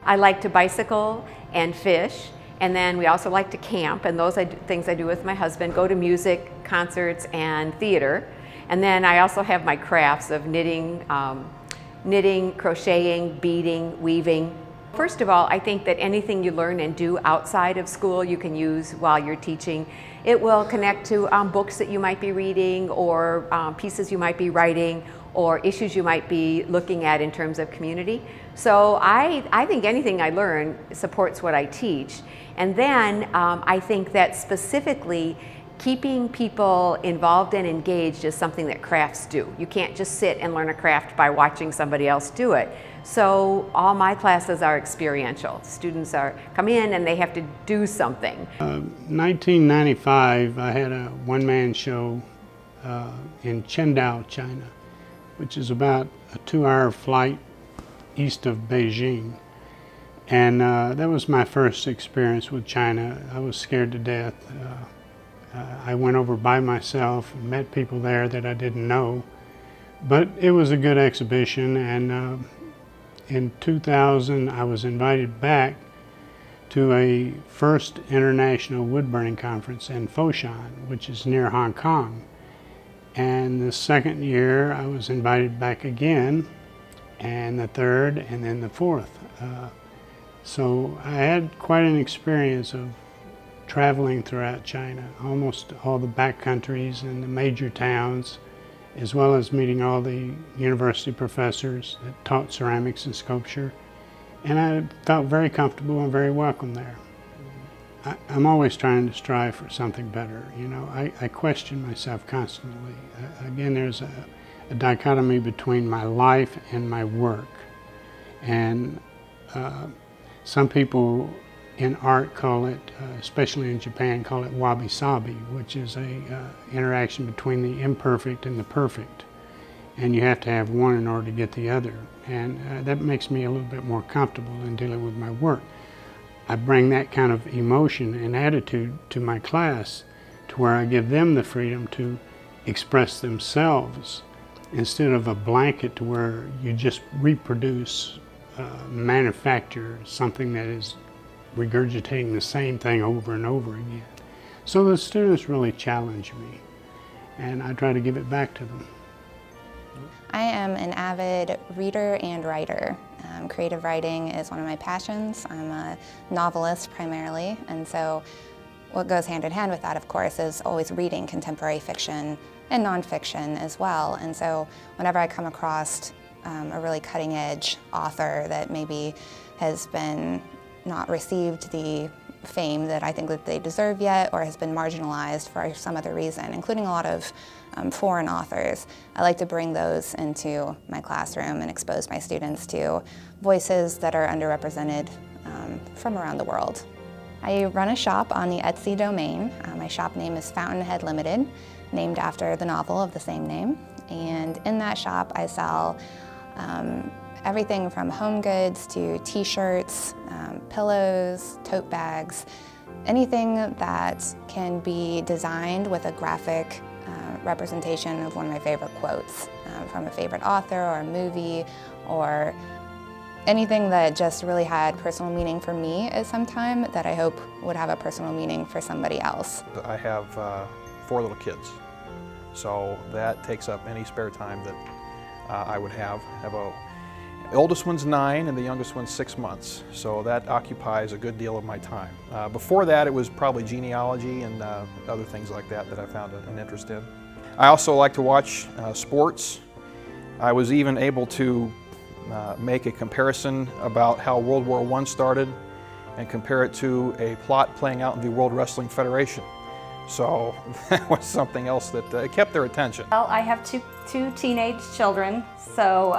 I like to bicycle and fish, and then we also like to camp, and those are things I do with my husband, go to music, concerts, and theater. And then I also have my crafts of knitting, crocheting, beading, weaving. First of all, I think that anything you learn and do outside of school you can use while you're teaching. It will connect to books that you might be reading, or pieces you might be writing, or issues you might be looking at in terms of community. So I think anything I learn supports what I teach. And then I think that specifically keeping people involved and engaged is something that crafts do. You can't just sit and learn a craft by watching somebody else do it. So all my classes are experiential. Students come in and they have to do something. 1995, I had a one-man show in Qingdao, China, which is about a 2-hour flight east of Beijing. And that was my first experience with China. I was scared to death. I went over by myself and met people there that I didn't know. But it was a good exhibition, and in 2000 I was invited back to a first international wood burning conference in Foshan, which is near Hong Kong. And the second year I was invited back again, and the third, and then the fourth. So I had quite an experience of traveling throughout China, almost all the back countries and the major towns, as well as meeting all the university professors that taught ceramics and sculpture. And I felt very comfortable and very welcome there. I'm always trying to strive for something better. You know, I question myself constantly. Again, there's a dichotomy between my life and my work. And some people in art call it, especially in Japan, call it wabi-sabi, which is a interaction between the imperfect and the perfect. And you have to have one in order to get the other. And that makes me a little bit more comfortable in dealing with my work. I bring that kind of emotion and attitude to my class, to where I give them the freedom to express themselves, instead of a blanket to where you just reproduce, manufacture something that is regurgitating the same thing over and over again. So the students really challenge me, and I try to give it back to them. I am an avid reader and writer. Creative writing is one of my passions. I'm a novelist primarily, and so what goes hand in hand with that, of course, is always reading contemporary fiction and nonfiction as well. And so whenever I come across a really cutting-edge author that maybe has been not received the fame that I think that they deserve yet, or has been marginalized for some other reason, including a lot of foreign authors, I like to bring those into my classroom and expose my students to voices that are underrepresented from around the world. I run a shop on the Etsy domain. My shop name is Fountainhead Limited, named after the novel of the same name. And in that shop I sell everything from home goods to t-shirts, pillows, tote bags, anything that can be designed with a graphic representation of one of my favorite quotes from a favorite author or a movie, or anything that just really had personal meaning for me at some time that I hope would have a personal meaning for somebody else. I have 4 little kids, so that takes up any spare time that I would have. The oldest one's 9 and the youngest one's 6 months, so that occupies a good deal of my time. Before that, it was probably genealogy and other things like that I found an interest in. I also like to watch sports. I was even able to make a comparison about how World War I started and compare it to a plot playing out in the World Wrestling Federation. So that was something else that kept their attention. Well, I have two teenage children, so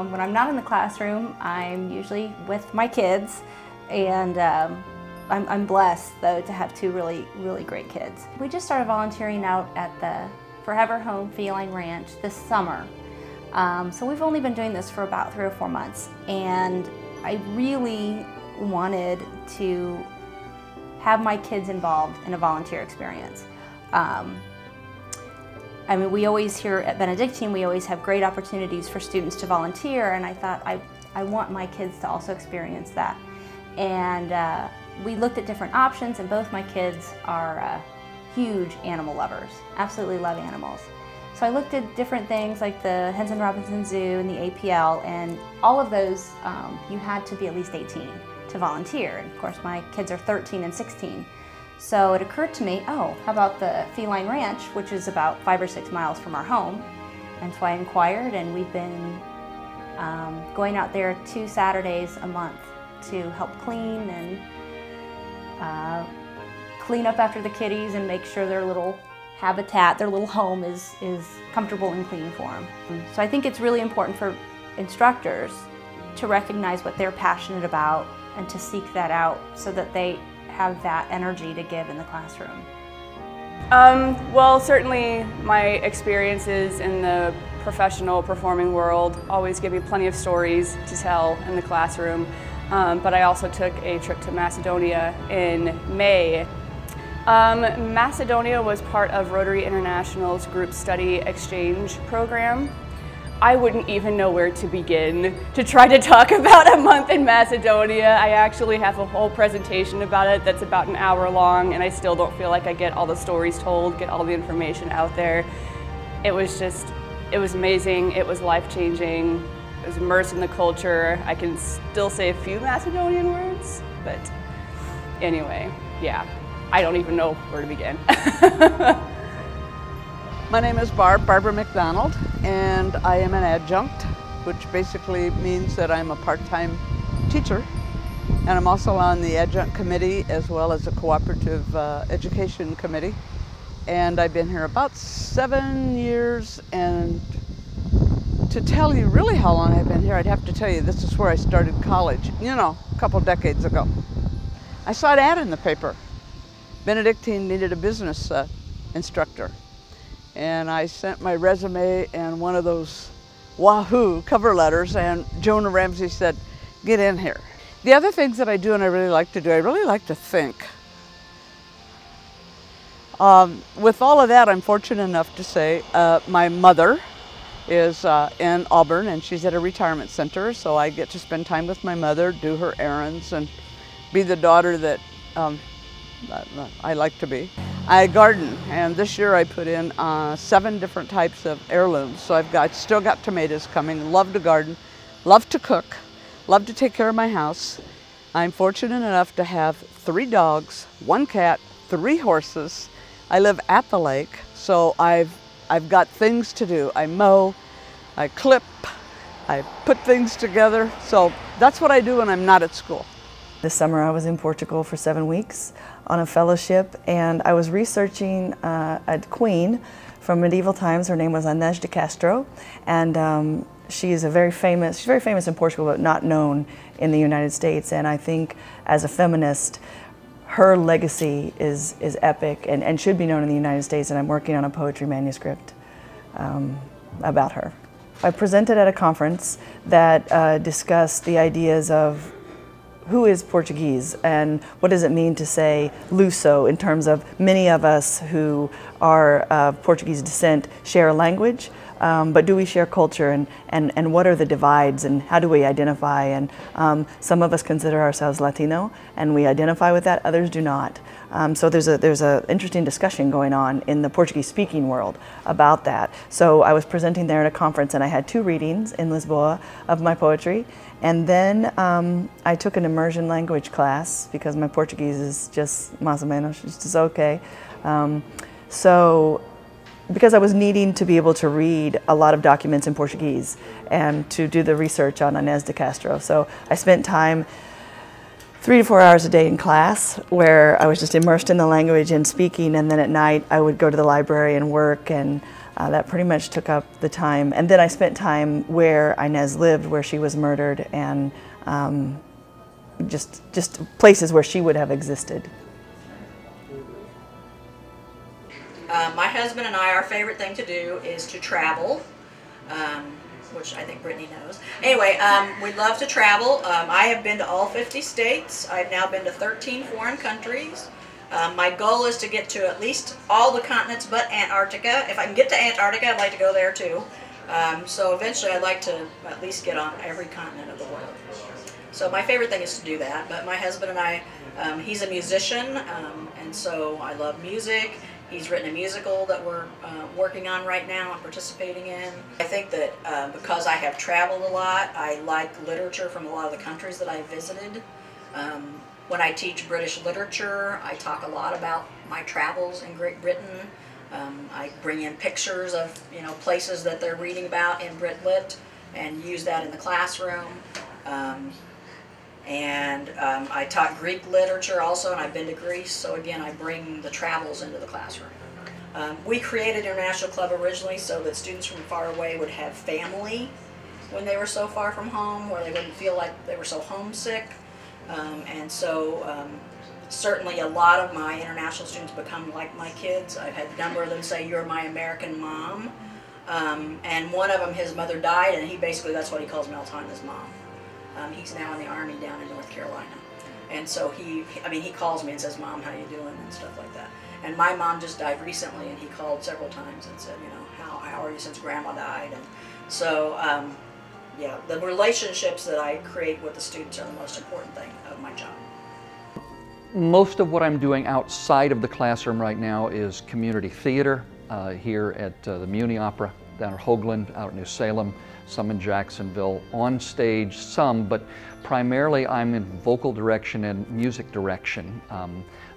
when I'm not in the classroom, I'm usually with my kids, and I'm blessed, though, to have 2 really great kids. We just started volunteering out at the Forever Home Feline Ranch this summer. So we've only been doing this for about 3 or 4 months, and I really wanted to have my kids involved in a volunteer experience. I mean, we always here at Benedictine, we always have great opportunities for students to volunteer, and I thought I want my kids to also experience that. And we looked at different options, and both my kids are huge animal lovers, absolutely love animals. So I looked at different things like the Henson Robinson Zoo and the APL, and all of those you had to be at least 18 to volunteer. And of course my kids are 13 and 16. So it occurred to me, oh, how about the Feline Ranch, which is about 5 or 6 miles from our home. And so I inquired, and we've been going out there 2 Saturdays a month to help clean and clean up after the kitties and make sure their little habitat, their little home is comfortable and clean for them. So I think it's really important for instructors to recognize what they're passionate about and to seek that out so that they have that energy to give in the classroom. Well, certainly my experiences in the professional performing world always give me plenty of stories to tell in the classroom, but I also took a trip to Macedonia in May. Macedonia was part of Rotary International's group study exchange program. I wouldn't even know where to begin to try to talk about a month in Macedonia. I actually have a whole presentation about it that's about an hour long, and I still don't feel like I get all the stories told, get all the information out there. It was amazing, it was life-changing, I was immersed in the culture. I can still say a few Macedonian words, but anyway, yeah. I don't even know where to begin. My name is Barbara McDonald, and I am an adjunct, which basically means that I'm a part-time teacher. And I'm also on the adjunct committee as well as a cooperative education committee. And I've been here about 7 years, and to tell you really how long I've been here, I'd have to tell you this is where I started college, you know, a couple decades ago. I saw an ad in the paper. Benedictine needed a business instructor. And I sent my resume and one of those wahoo cover letters, and Jonah Ramsey said, get in here. The other things that I do and I really like to do, I really like to think. With all of that, I'm fortunate enough to say my mother is in Auburn, and she's at a retirement center, so I get to spend time with my mother, do her errands, and be the daughter that I like to be. I garden, and this year I put in 7 different types of heirlooms. So still got tomatoes coming, love to garden, love to cook, love to take care of my house. I'm fortunate enough to have 3 dogs, 1 cat, 3 horses. I live at the lake, so I've got things to do. I mow, I clip, I put things together. So that's what I do when I'm not at school. This summer I was in Portugal for 7 weeks on a fellowship, and I was researching a queen from medieval times. Her name was Inês de Castro, and she's very famous in Portugal, but not known in the United States. And I think as a feminist, her legacy is epic and should be known in the United States, and I'm working on a poetry manuscript about her. I presented at a conference that discussed the ideas of who is Portuguese and what does it mean to say Luso, in terms of many of us who are of Portuguese descent share a language, but do we share culture, and what are the divides and how do we identify? And some of us consider ourselves Latino and we identify with that, others do not. So there's a interesting discussion going on in the Portuguese speaking world about that. So I was presenting there at a conference, and I had 2 readings in Lisboa of my poetry. And then I took an immersion language class because my Portuguese is just más o menos, just okay. So because I was needing to be able to read a lot of documents in Portuguese and to do the research on Inês de Castro. So I spent time 3 to 4 hours a day in class where I was just immersed in the language and speaking, and then at night I would go to the library and work, and that pretty much took up the time. And then I spent time where Inês lived, where she was murdered, and just places where she would have existed. My husband and I, our favorite thing to do is to travel, which I think Brittany knows. Anyway, we love to travel. I have been to all 50 states. I've now been to 13 foreign countries. My goal is to get to at least all the continents but Antarctica. If I can get to Antarctica, I'd like to go there too. So eventually I'd like to at least get on every continent of the world. So my favorite thing is to do that, but my husband and I, he's a musician, and so I love music. He's written a musical that we're working on right now and participating in. I think that because I have traveled a lot, I like literature from a lot of the countries that I've visited. When I teach British literature, I talk a lot about my travels in Great Britain. I bring in pictures of places that they're reading about in Brit Lit and use that in the classroom. I taught Greek literature also, and I've been to Greece, so again I bring the travels into the classroom. We created International Club originally so that students from far away would have family when they were so far from home, where they wouldn't feel like they were so homesick. Certainly a lot of my international students become like my kids. I've had a number of them say, "You're my American mom." And one of them, his mother died, and that's what he calls me all the time, his mom. He's now in the Army down in North Carolina. And so he calls me and says, "Mom, how you doing?" and stuff like that. And my mom just died recently, and he called several times and said, how are you since Grandma died? And so, yeah, the relationships that I create with the students are the most important thing of my job. Most of what I'm doing outside of the classroom right now is community theater here at the Muni Opera down at Hoagland, out in New Salem, some in Jacksonville, on stage some, but primarily I'm in vocal direction and music direction.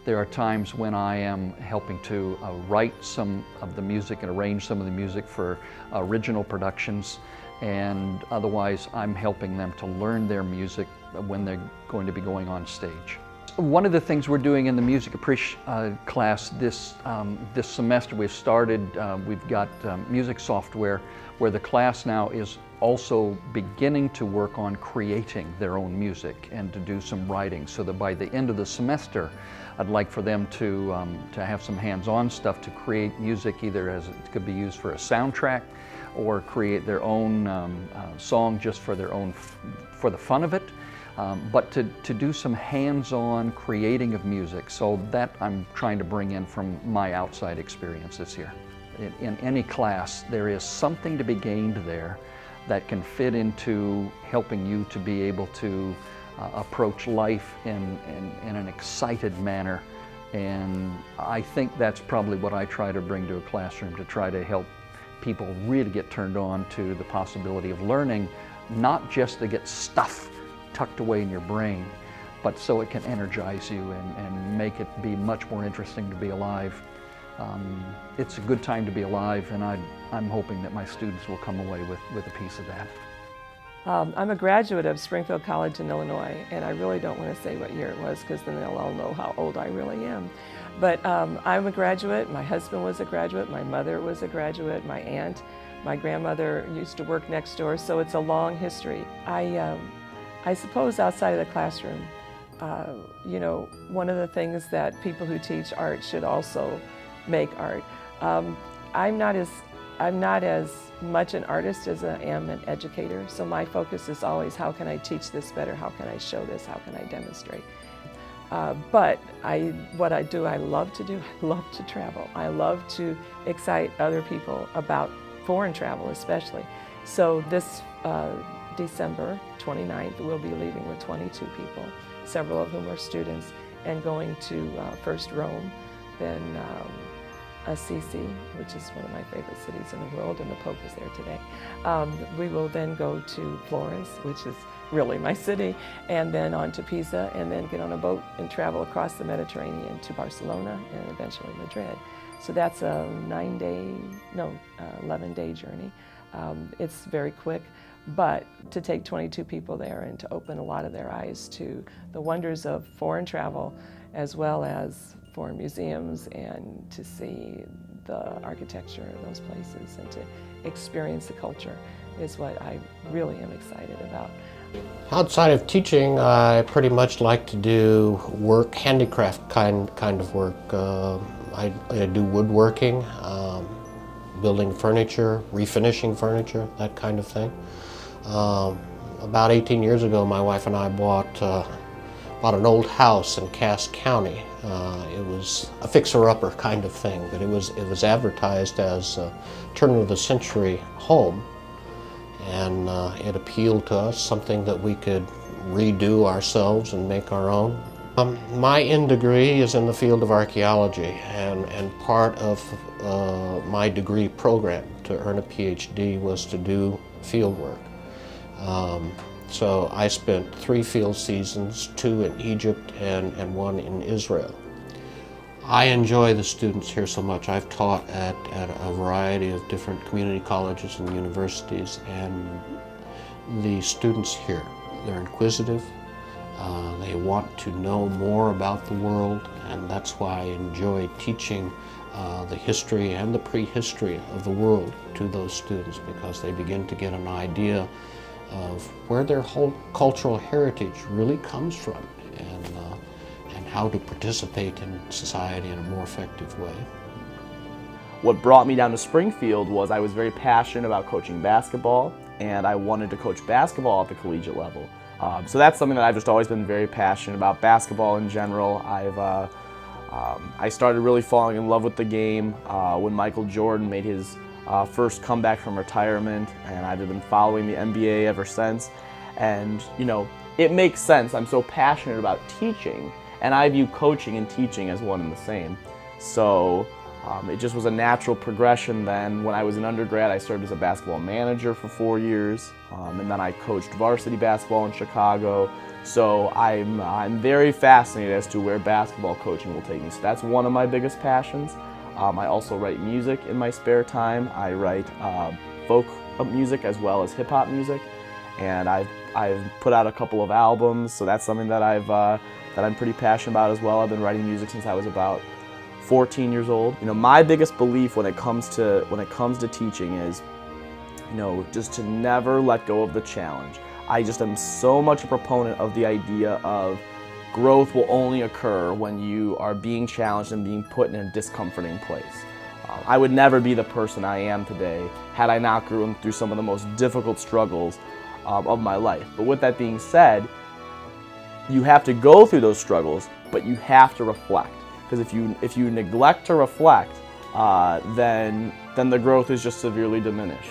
There are times when I am helping to write some of the music and arrange some of the music for original productions, and otherwise I'm helping them to learn their music when they're going to be going on stage. One of the things we're doing in the Music Appreciation class this semester, we've got music software where the class now is also beginning to work on creating their own music and to do some writing, so that by the end of the semester I'd like for them to have some hands-on stuff to create music, either as it could be used for a soundtrack or create their own song just for for the fun of it. But to do some hands-on creating of music, so that I'm trying to bring in from my outside experience this year. In any class, there is something to be gained there that can fit into helping you to be able to approach life in an excited manner. And I think that's probably what I try to bring to a classroom, to try to help people really get turned on to the possibility of learning, not just to get stuff tucked away in your brain, but so it can energize you and make it be much more interesting to be alive. It's a good time to be alive, and I'm hoping that my students will come away with a piece of that. I'm a graduate of Springfield College in Illinois, and I really don't want to say what year it was because then they'll all know how old I really am. But I'm a graduate, my husband was a graduate, my mother was a graduate, my aunt, my grandmother used to work next door, so it's a long history. I suppose outside of the classroom, one of the things that people who teach art should also make art. I'm not as much an artist as I am an educator, so my focus is always how can I teach this better, how can I show this, how can I demonstrate. But what I do, I love to do, I love to travel. I love to excite other people about foreign travel especially. So this December 29th, we'll be leaving with 22 people, several of whom are students, and going to first Rome, then Assisi, which is one of my favorite cities in the world, and the Pope is there today. We will then go to Florence, which is really my city, and then on to Pisa, and then get on a boat and travel across the Mediterranean to Barcelona and eventually Madrid. So that's a 11-day journey. It's very quick, but to take 22 people there and to open a lot of their eyes to the wonders of foreign travel, as well as foreign museums, and to see the architecture of those places and to experience the culture is what I really am excited about. Outside of teaching, I pretty much like to do work, handicraft kind of work. I do woodworking, building furniture, refinishing furniture, that kind of thing. About 18 years ago, my wife and I bought an old house in Cass County. It was a fixer-upper kind of thing, but it was advertised as a turn-of-the-century home. and it appealed to us, something that we could redo ourselves and make our own. My end degree is in the field of archaeology, and part of my degree program to earn a PhD was to do field work. So I spent 3 field seasons, 2 in Egypt and 1 in Israel. I enjoy the students here so much. I've taught at a variety of different community colleges and universities, and the students here, they're inquisitive. They want to know more about the world, and that's why I enjoy teaching the history and the prehistory of the world to those students, because they begin to get an idea of where their whole cultural heritage really comes from, and how to participate in society in a more effective way. What brought me down to Springfield was I was very passionate about coaching basketball, and I wanted to coach basketball at the collegiate level. So that's something that I've just always been very passionate about, basketball in general. I started really falling in love with the game when Michael Jordan made his first comeback from retirement, and I've been following the NBA ever since. And you know, it makes sense. I'm so passionate about teaching, and I view coaching and teaching as one and the same. So it just was a natural progression then. When I was an undergrad, I served as a basketball manager for 4 years, and then I coached varsity basketball in Chicago. So I'm very fascinated as to where basketball coaching will take me. So that's one of my biggest passions. I also write music in my spare time. I write folk music as well as hip-hop music, and I've put out a couple of albums. So that's something that I'm pretty passionate about as well. I've been writing music since I was about 14 years old. You know, my biggest belief when it comes to teaching is, you know, just to never let go of the challenge. I just am so much a proponent of the idea of growth will only occur when you are being challenged and being put in a discomforting place. I would never be the person I am today had I not gone through some of the most difficult struggles of my life. But with that being said, you have to go through those struggles, but you have to reflect. Because if you neglect to reflect, then the growth is just severely diminished.